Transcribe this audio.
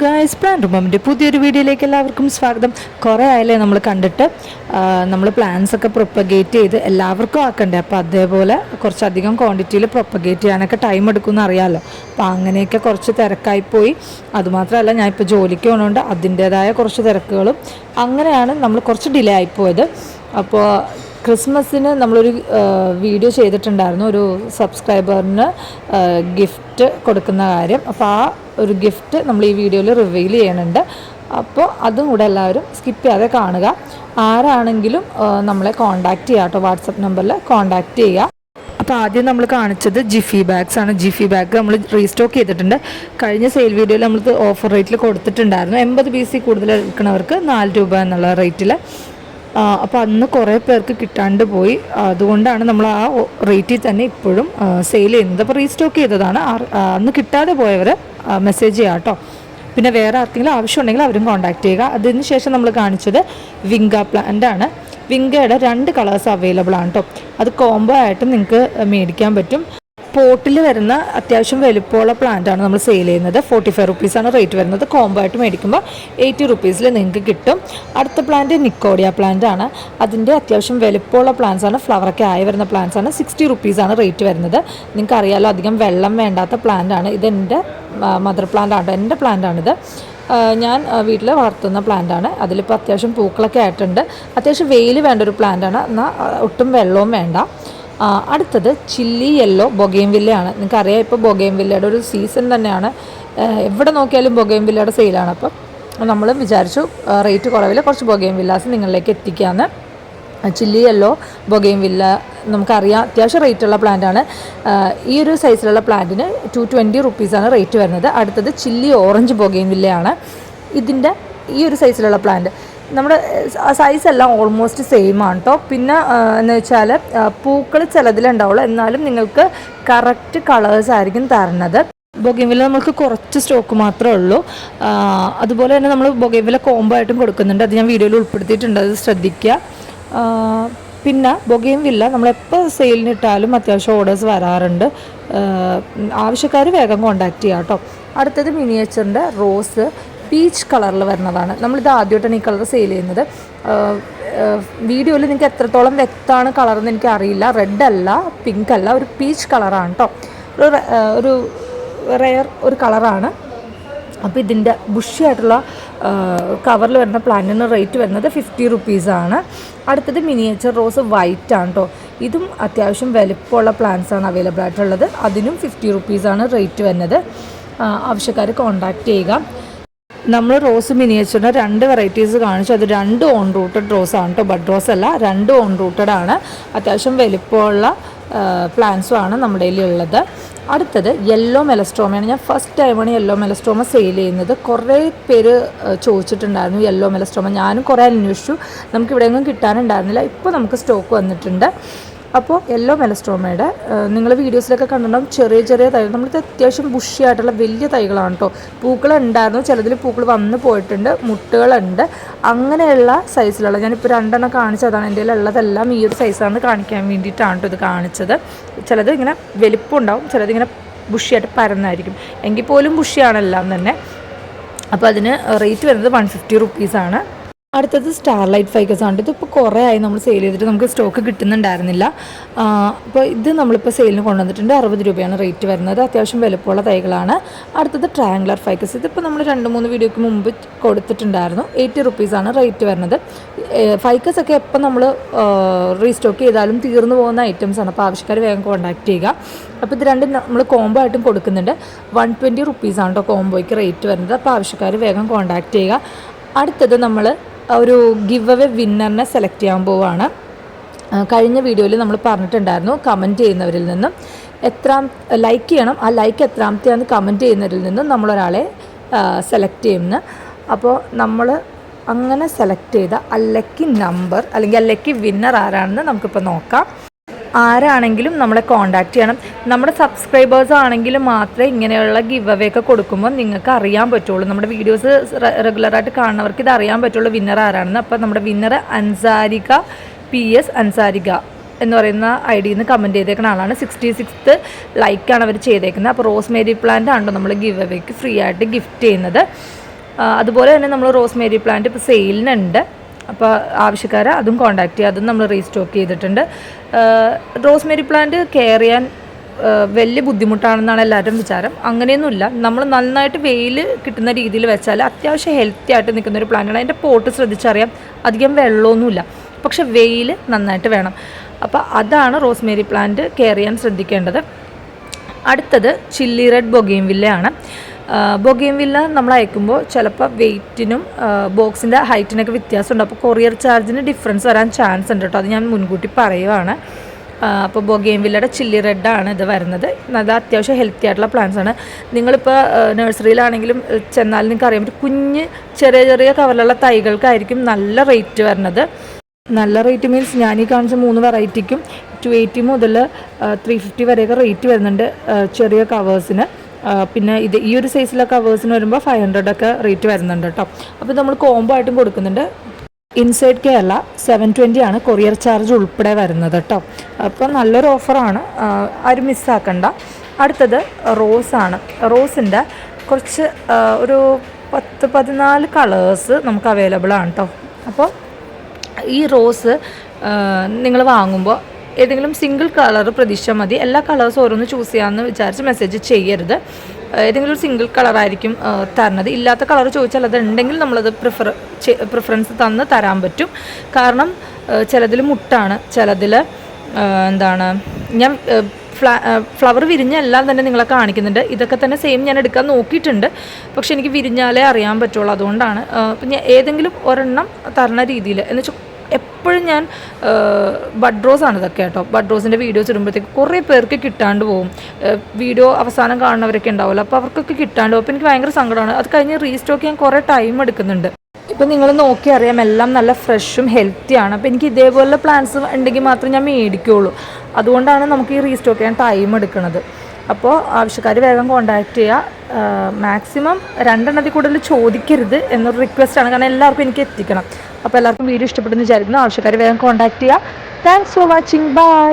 Guys, plan റൂമിൻ്റെ പുതിയൊരു വീഡിയോയിലേക്ക് എല്ലാവർക്കും സ്വാഗതം. കുറേ ആയാലേ നമ്മൾ കണ്ടിട്ട് നമ്മൾ പ്ലാൻസൊക്കെ പ്രൊപ്പഗേറ്റ് ചെയ്ത് എല്ലാവർക്കും ആക്കണ്ടേ. അപ്പോൾ അതേപോലെ കുറച്ചധികം ക്വാണ്ടിറ്റിയിൽ പ്രൊപ്പഗേറ്റ് ചെയ്യാനൊക്കെ ടൈം എടുക്കുമെന്ന് അറിയാമല്ലോ. അപ്പോൾ അങ്ങനെയൊക്കെ കുറച്ച് തിരക്കായിപ്പോയി. അതുമാത്രമല്ല, ഞാൻ ഇപ്പോൾ ജോലിക്ക് പോകുന്നതുകൊണ്ട് അതിൻ്റേതായ കുറച്ച് തിരക്കുകളും അങ്ങനെയാണ് നമ്മൾ കുറച്ച് ഡിലേ ആയിപ്പോയത്. അപ്പോൾ ക്രിസ്മസിന് നമ്മളൊരു വീഡിയോ ചെയ്തിട്ടുണ്ടായിരുന്നു, ഒരു സബ്സ്ക്രൈബറിന് ഗിഫ്റ്റ് കൊടുക്കുന്ന കാര്യം. അപ്പോൾ ആ ഒരു ഗിഫ്റ്റ് നമ്മൾ ഈ വീഡിയോയിൽ റിവീൽ ചെയ്യുന്നുണ്ട്. അപ്പോൾ അതും കൂടെ എല്ലാവരും സ്കിപ്പ് ചെയ്യാതെ കാണുക. ആരാണെങ്കിലും നമ്മളെ കോൺടാക്റ്റ് ചെയ്യുക കേട്ടോ, വാട്സപ്പ് നമ്പറിൽ കോൺടാക്റ്റ് ചെയ്യുക. അപ്പോൾ ആദ്യം നമ്മൾ കാണിച്ചത് ജിഫി ബാഗ്സ് ആണ്. ജിഫി ബാഗ് നമ്മൾ റീസ്റ്റോക്ക് ചെയ്തിട്ടുണ്ട്. കഴിഞ്ഞ സെയിൽ വീഡിയോയിൽ നമ്മൾ ഓഫർ റേറ്റിൽ കൊടുത്തിട്ടുണ്ടായിരുന്നു. 80 പീസ് കൂടുതൽ എടുക്കുന്നവർക്ക് 4 രൂപ എന്നുള്ള റേറ്റിൽ. അപ്പോൾ അന്ന് കുറേ പേർക്ക് കിട്ടാണ്ട് പോയി. അതുകൊണ്ടാണ് നമ്മൾ ആ റേറ്റിൽ തന്നെ ഇപ്പോഴും സെയിൽ ചെയ്യുന്നത്. അപ്പോൾ റീസ്റ്റോക്ക് ചെയ്തതാണ്. അന്ന് കിട്ടാതെ പോയവർ മെസ്സേജ് ചെയ്യാം കേട്ടോ. പിന്നെ വേറെ ആർക്കെങ്കിലും ആവശ്യമുണ്ടെങ്കിൽ അവരും കോൺടാക്ട് ചെയ്യുക. അതിന് ശേഷം നമ്മൾ കാണിച്ചത് വിങ്ക പ്ലാന്റ് ആണ്. വിങ്കയുടെ 2 കളേഴ്സ് അവൈലബിൾ ആണ് കേട്ടോ. അത് കോംബോ ആയിട്ട് നിങ്ങൾക്ക് മേടിക്കാൻ പറ്റും. പോട്ടിൽ വരുന്ന അത്യാവശ്യം വലുപ്പമുള്ള പ്ലാന്റാണ് നമ്മൾ സെയിൽ ചെയ്യുന്നത്. 45 റുപ്പീസാണ് റേറ്റ് വരുന്നത്. കോംബോ ആയിട്ട് മേടിക്കുമ്പോൾ 80 റുപ്പീസിൽ നിങ്ങൾക്ക് കിട്ടും. അടുത്ത പ്ലാന്റ് നിക്കോഡിയ പ്ലാന്റ് ആണ്. അതിൻ്റെ അത്യാവശ്യം വലുപ്പമുള്ള പ്ലാന്റ്സ് ആണ്. ഫ്ലവറൊക്കെ ആയി വരുന്ന പ്ലാന്റ്സ് ആണ്. 60 റുപ്പീസാണ് റേറ്റ് വരുന്നത്. നിങ്ങൾക്ക് അറിയാമല്ലോ, അധികം വെള്ളം വേണ്ടാത്ത പ്ലാന്റ് ആണ്. ഇതെൻ്റെ മദർ പ്ലാന്റ് ആണ്, എൻ്റെ പ്ലാന്റ് ആണിത്. ഞാൻ വീട്ടിൽ വളർത്തുന്ന പ്ലാന്റാണ്. അതിലിപ്പോൾ അത്യാവശ്യം പൂക്കളൊക്കെ ആയിട്ടുണ്ട്. അത്യാവശ്യം വെയിൽ വേണ്ട ഒരു പ്ലാന്റാണ്, എന്നാൽ ഒട്ടും വെള്ളവും വേണ്ട. അടുത്തത് ചില്ലി യെല്ലോ ബൊഗെയിൻവില്ലയാണ്. നിങ്ങൾക്കറിയാം, ഇപ്പോൾ ബൊഗെയിൻവില്ലയുടെ ഒരു സീസൺ തന്നെയാണ്. എവിടെ നോക്കിയാലും ബൊഗെയിൻവില്ലയുടെ സെയിലാണ്. അപ്പം നമ്മൾ വിചാരിച്ചു റേറ്റ് കുറവിൽ കുറച്ച് ബൊഗെയിൻവില്ലാസ് നിങ്ങളിലേക്ക് എത്തിക്കാമെന്ന്. ചില്ലി യെല്ലോ ബൊഗെയിൻവില്ല നമുക്കറിയാം അത്യാവശ്യം റേറ്റുള്ള പ്ലാന്റാണ്. ഈ ഒരു സൈസിലുള്ള പ്ലാന്റിന് 220 റുപ്പീസാണ് റേറ്റ് വരുന്നത്. അടുത്തത് ചില്ലി ഓറഞ്ച് ബൊഗെയിൻവില്ലയാണ്. ഇതിൻ്റെ ഈ ഒരു സൈസിലുള്ള പ്ലാന്റ് നമ്മുടെ സൈസെല്ലാം ഓൾമോസ്റ്റ് സെയിം ആണ് കേട്ടോ. പിന്നെ എന്ന് വെച്ചാൽ പൂക്കൾ ചിലതിലുണ്ടാവുള്ളൂ, എന്നാലും നിങ്ങൾക്ക് കറക്റ്റ് കളേഴ്സ് ആയിരിക്കും തരുന്നത്. ബൊഗെയിൻവില്ല നമുക്ക് കുറച്ച് സ്റ്റോക്ക് മാത്രമേ ഉള്ളൂ. അതുപോലെ തന്നെ നമ്മൾ ബൊഗെയിൻവില്ല കോംബോ ആയിട്ടും കൊടുക്കുന്നുണ്ട്. അത് ഞാൻ വീഡിയോയിൽ ഉൾപ്പെടുത്തിയിട്ടുണ്ട്, അത് ശ്രദ്ധിക്കുക. പിന്നെ ബൊഗെയിൻവില്ല നമ്മളെപ്പോൾ സെയിലിനിട്ടാലും അത്യാവശ്യം ഓർഡേഴ്സ് വരാറുണ്ട്. ആവശ്യക്കാർ വേഗം കോൺടാക്റ്റ് ചെയ്യാം കേട്ടോ. അടുത്തത് മിനിയേച്ചറിൻ്റെ റോസ് പീച്ച് കളറിൽ വരുന്നതാണ്. നമ്മളിത് ആദ്യമായിട്ടാണ് ഈ കളർ സെയിൽ ചെയ്യുന്നത്. വീഡിയോയിൽ നിങ്ങൾക്ക് എത്രത്തോളം വ്യക്തമാണ് കളറെന്ന് എനിക്കറിയില്ല. റെഡ് അല്ല, പിങ്ക് അല്ല, ഒരു പീച്ച് കളറാണ് കേട്ടോ. ഒരു റെയർ ഒരു കളറാണ്. അപ്പോൾ ഇതിൻ്റെ ബുഷിയായിട്ടുള്ള കവറിൽ വരുന്ന പ്ലാന്റിന് റേറ്റ് വരുന്നത് 50 റുപ്പീസാണ്. അടുത്തത് മിനിയേച്ചർ റോസ് വൈറ്റ് ആണ് കേട്ടോ. ഇതും അത്യാവശ്യം വലുപ്പമുള്ള പ്ലാന്റ്സാണ് അവൈലബിൾ ആയിട്ടുള്ളത്. അതിനും 50 റുപ്പീസാണ് റേറ്റ് വരുന്നത്. ആവശ്യക്കാർ കോൺടാക്റ്റ് ചെയ്യുക. നമ്മൾ റോസ് മിനിയേച്ചറിന് 2 വെറൈറ്റീസ് കാണിച്ചു. അത് 2 ഓൺ റൂട്ടഡ് റോസാണ് കേട്ടോ, ബഡ് റോസ് അല്ല. 2 ഓൺ റൂട്ടഡ് ആണ്. അത്യാവശ്യം വലുപ്പമുള്ള പ്ലാന്റ്സും ആണ് നമ്മുടെ കയ്യിലുള്ളത്. അടുത്തത് യെല്ലോ മെലസ്ട്രോമയാണ്. ഞാൻ ഫസ്റ്റ് ടൈമാണ് യെല്ലോ മെലസ്ട്രോമ സെയിൽ ചെയ്യുന്നത്. കുറേ പേര് ചോദിച്ചിട്ടുണ്ടായിരുന്നു യെല്ലോ മെലസ്ട്രോമ. ഞാനും കുറേ അന്വേഷിച്ചു, നമുക്കിവിടെയൊന്നും കിട്ടാനുണ്ടായിരുന്നില്ല. ഇപ്പോൾ നമുക്ക് സ്റ്റോക്ക് വന്നിട്ടുണ്ട്. അപ്പോൾ യെല്ലോ മെലസ്ട്രോമയുടെ നിങ്ങൾ വീഡിയോസിലൊക്കെ കണ്ടിട്ടുണ്ടാകും ചെറിയ ചെറിയ തൈകൾ. നമ്മളിത് അത്യാവശ്യം ബുഷിയായിട്ടുള്ള വലിയ തൈകളാണ് കേട്ടോ. പൂക്കളുണ്ടായിരുന്നു, ചിലതിൽ പൂക്കൾ വന്ന് പോയിട്ടുണ്ട്, മുട്ടുകളുണ്ട്. അങ്ങനെയുള്ള സൈസിലുള്ള ഞാനിപ്പോൾ 2 കാണിച്ചതാണ്. എൻ്റെ ഉള്ളതെല്ലാം ഈ ഒരു സൈസാണ് കാണിക്കാൻ വേണ്ടിയിട്ടാണ് കേട്ടോ ഇത് കാണിച്ചത്. ചിലത് ഇങ്ങനെ വലിപ്പമുണ്ടാവും, ചിലതിങ്ങനെ ബുഷിയായിട്ട് പരന്നായിരിക്കും. എങ്കിൽ പോലും ബുഷിയാണെല്ലാം തന്നെ. അപ്പോൾ അതിന് റേറ്റ് വരുന്നത് 150 റുപ്പീസാണ്. അടുത്തത് സ്റ്റാർലൈറ്റ് ഫൈക്കസ് ആണ്. ഇതിപ്പോൾ കുറേ ആയി നമ്മൾ സെയിൽ ചെയ്തിട്ട് നമുക്ക് സ്റ്റോക്ക് കിട്ടുന്നുണ്ടായിരുന്നില്ല. അപ്പോൾ ഇത് നമ്മളിപ്പോൾ സെയിലിന് കൊണ്ടുവന്നിട്ടുണ്ട്. 60 രൂപയാണ് റേറ്റ് വരുന്നത്. അത്യാവശ്യം വലുപ്പമുള്ള തൈകളാണ്. അടുത്തത് ട്രയാങ്കുലർ ഫൈക്കസ്. ഇതിപ്പോൾ നമ്മൾ 2-3 വീഡിയോയ്ക്ക് മുമ്പ് കൊടുത്തിട്ടുണ്ടായിരുന്നു. 80 റുപ്പീസാണ് റേറ്റ് വരുന്നത്. ഫൈക്കസ് ഒക്കെ എപ്പോൾ നമ്മൾ റീസ്റ്റോക്ക് ചെയ്താലും തീർന്നു പോകുന്ന ഐറ്റംസാണ്. അപ്പോൾ ആവശ്യക്കാർ വേഗം കോൺടാക്റ്റ് ചെയ്യുക. അപ്പോൾ ഇത് 2 നമ്മൾ കോംബോ ആയിട്ടും കൊടുക്കുന്നുണ്ട്. 120 റുപ്പീസാണ് കേട്ടോ കോംബോയ്ക്ക് റേറ്റ് വരുന്നത്. അപ്പോൾ ആവശ്യക്കാർ വേഗം കോൺടാക്റ്റ് ചെയ്യുക. അടുത്തത് നമ്മൾ ഒരു ഗിവ് അവേ വിന്നറിനെ സെലക്ട് ചെയ്യാൻ പോവുകയാണ്. കഴിഞ്ഞ വീഡിയോയിൽ നമ്മൾ പറഞ്ഞിട്ടുണ്ടായിരുന്നു കമൻറ്റ് ചെയ്യുന്നവരിൽ നിന്നും ലൈക്ക് ചെയ്യണം. ആ ലൈക്ക് എത്രാമത്തെയാണെന്ന് കമൻറ്റ് ചെയ്യുന്നവരിൽ നിന്നും നമ്മളൊരാളെ സെലക്ട് ചെയ്യുമെന്ന്. അപ്പോൾ നമ്മൾ അങ്ങനെ സെലക്ട് ചെയ്ത ലക്കി നമ്പർ അല്ലെങ്കിൽ ലക്കി വിന്നർ ആരാണെന്ന് നമുക്കിപ്പോൾ നോക്കാം. ആരാണെങ്കിലും നമ്മളെ കോൺടാക്റ്റ് ചെയ്യണം. നമ്മുടെ സബ്സ്ക്രൈബേഴ്സ് ആണെങ്കിൽ മാത്രമേ ഇങ്ങനെയുള്ള ഗിവ് അവേ ഒക്കെ കൊടുക്കുമ്പോൾ നിങ്ങൾക്ക് അറിയാൻ പറ്റുള്ളൂ. നമ്മുടെ വീഡിയോസ് റെഗുലറായിട്ട് കാണുന്നവർക്ക് ഇത് അറിയാൻ പറ്റുള്ളൂ വിന്നർ ആരാണെന്ന്. അപ്പോൾ നമ്മുടെ വിന്നർ അൻസാരിക PS അൻസാരിക എന്ന് പറയുന്ന ഐഡിയിൽ നിന്ന് കമൻറ്റ് ചെയ്തേക്കുന്ന ആളാണ്. 66th ലൈക്കാണ് അവർ ചെയ്തേക്കുന്നത്. അപ്പോൾ റോസ് മേരി പ്ലാന്റ് ആണല്ലോ നമ്മൾ ഗിവ് അവേക്ക് ഫ്രീ ആയിട്ട് ഗിഫ്റ്റ് ചെയ്യുന്നത്. അതുപോലെ തന്നെ നമ്മൾ റോസ്മേരി പ്ലാന്റ് ഇപ്പോൾ സെയിലിനുണ്ട്. അപ്പോൾ ആവശ്യക്കാർ അതും കോൺടാക്ട് ചെയ്യുക, അതും നമ്മൾ റീസ്റ്റോക്ക് ചെയ്തിട്ടുണ്ട്. റോസ്മേരി പ്ലാന്റ് കെയർ ചെയ്യാൻ വലിയ ബുദ്ധിമുട്ടാണെന്നാണ് എല്ലാവരും വിചാരം. അങ്ങനെയൊന്നുമില്ല. നമ്മൾ നന്നായിട്ട് വെയിൽ കിട്ടുന്ന രീതിയിൽ വെച്ചാൽ അത്യാവശ്യം ഹെൽത്തി ആയിട്ട് നിൽക്കുന്ന ഒരു പ്ലാന്റാണ്. അതിൻ്റെ പോട്ട് ശ്രദ്ധിച്ചറിയാം, അധികം വെള്ളമൊന്നുമില്ല, പക്ഷെ വെയിൽ നന്നായിട്ട് വേണം. അപ്പോൾ അതാണ് റോസ്മേരി പ്ലാന്റ് കെയർ ചെയ്യാൻ ശ്രദ്ധിക്കേണ്ടത്. അടുത്തത് ചില്ലി റെഡ് ബൊഗെയിൻവില്ലയാണ്. ബൊഗെയിൻവില്ല നമ്മൾ അയക്കുമ്പോൾ ചിലപ്പോൾ വെയ്റ്റിനും ബോക്സിൻ്റെ ഹൈറ്റിനൊക്കെ വ്യത്യാസമുണ്ട്. അപ്പോൾ കൊറിയർ ചാർജിന് ഡിഫറൻസ് വരാൻ ചാൻസ് ഉണ്ട് കേട്ടോ, അത് ഞാൻ മുൻകൂട്ടി പറയുവാണ്. അപ്പോൾ ബൊഗെയിൻവില്ലയുടെ ചില്ലി റെഡാണ് ഇത് വരുന്നത്. നല്ല അത്യാവശ്യം ഹെൽത്തി ആയിട്ടുള്ള പ്ലാന്റ്സ് ആണ്. നിങ്ങളിപ്പോൾ നഴ്സറിയിലാണെങ്കിലും ചെന്നാൽ നിങ്ങൾക്ക് അറിയാൻ പറ്റും, കുഞ്ഞ് ചെറിയ ചെറിയ കവറിലുള്ള തൈകൾക്കായിരിക്കും നല്ല റേറ്റ് വരുന്നത്. നല്ല റേറ്റ് മീൻസ് ഞാൻ ഈ കാണിച്ച 3 വെറൈറ്റിക്കും 280 മുതൽ 350 വരെയൊക്കെ റേറ്റ് വരുന്നുണ്ട് ചെറിയ കവേഴ്സിന്. പിന്നെ ഈ ഒരു സൈസിലെ കവേഴ്സിന് വരുമ്പോൾ 500 ഒക്കെ റേറ്റ് വരുന്നുണ്ട് കേട്ടോ. അപ്പോൾ നമ്മൾ കോംബോ ആയിട്ടും കൊടുക്കുന്നുണ്ട്. ഇൻസൈഡ് കേരള 720 ആണ് കൊറിയർ ചാർജ് ഉൾപ്പെടെ വരുന്നത് കേട്ടോ. അപ്പോൾ നല്ലൊരു ഓഫറാണ്, ആരും മിസ്സാക്കണ്ട. അടുത്തത് റോസാണ്. റോസിൻ്റെ കുറച്ച് ഒരു 10-14 കളേഴ്സ് നമുക്ക് അവൈലബിൾ ആണ് കേട്ടോ. അപ്പോൾ ഈ റോസ് നിങ്ങൾ വാങ്ങുമ്പോൾ ഏതെങ്കിലും സിംഗിൾ കളർ പ്രതീക്ഷിച്ചാൽ മതി. എല്ലാ കളേഴ്സും ഓരോന്ന് ചൂസ് ചെയ്യാമെന്ന് വിചാരിച്ച് മെസ്സേജ് ചെയ്യരുത്. ഏതെങ്കിലും ഒരു സിംഗിൾ കളറായിരിക്കും തരണത്. ഇല്ലാത്ത കളർ ചോദിച്ചാൽ അത് ഉണ്ടെങ്കിൽ നമ്മളത് പ്രിഫറൻസ് തന്ന് തരാൻ പറ്റും. കാരണം ചിലതിൽ മുട്ടാണ്, ചിലതിൽ ഞാൻ ഫ്ലവർ വിരിഞ്ഞെല്ലാം തന്നെ നിങ്ങളെ കാണിക്കുന്നുണ്ട്. ഇതൊക്കെ തന്നെ സെയിം ഞാൻ എടുക്കാൻ നോക്കിയിട്ടുണ്ട്, പക്ഷെ എനിക്ക് വിരിഞ്ഞാലേ അറിയാൻ പറ്റുള്ളൂ. അതുകൊണ്ടാണ് അപ്പം ഞാൻ ഏതെങ്കിലും ഒരെണ്ണം തരണ രീതിയിൽ എന്ന് വെച്ചാൽ എപ്പോഴും ഞാൻ ബഡ് റോസാണ് ഇതൊക്കെ കേട്ടോ. ബഡ് റോസിൻ്റെ വീഡിയോസ് ഇടുമ്പോഴത്തേക്ക് കുറേ പേർക്ക് കിട്ടാണ്ട് പോകും. വീഡിയോ അവസാനം കാണുന്നവരൊക്കെ ഉണ്ടാവുമല്ലോ, അപ്പോൾ അവർക്കൊക്കെ കിട്ടാണ്ട് പോകും. അപ്പോൾ എനിക്ക് ഭയങ്കര സങ്കടമാണ്. അത് കഴിഞ്ഞ് റീസ്റ്റോക്ക് ചെയ്യാൻ കുറേ ടൈം എടുക്കുന്നുണ്ട്. ഇപ്പം നിങ്ങൾ നോക്കി അറിയാം, എല്ലാം നല്ല ഫ്രഷും ഹെൽത്തിയാണ്. അപ്പോൾ എനിക്ക് ഇതേപോലുള്ള പ്ലാന്റ്സ് ഉണ്ടെങ്കിൽ മാത്രമേ ഞാൻ മേടിക്കുകയുള്ളൂ. അതുകൊണ്ടാണ് നമുക്ക് ഈ റീസ്റ്റോക്ക് ചെയ്യാൻ ടൈം എടുക്കുന്നത്. അപ്പോൾ ആവശ്യക്കാർ വേഗം കോൺടാക്ട് ചെയ്യുക. മാക്സിമം 2 എണ്ണത്തിൽ കൂടുതൽ ചോദിക്കരുത് എന്നൊരു റിക്വസ്റ്റാണ്, കാരണം എല്ലാവർക്കും എനിക്ക് എത്തിക്കണം. അപ്പോൾ എല്ലാവർക്കും വീഡിയോ ഇഷ്ടപ്പെട്ടെന്ന് വിചാരിക്കുന്നു. ആവശ്യക്കാർ വേഗം കോൺടാക്ട് ചെയ്യുക. Thanks for watching. ബൈ.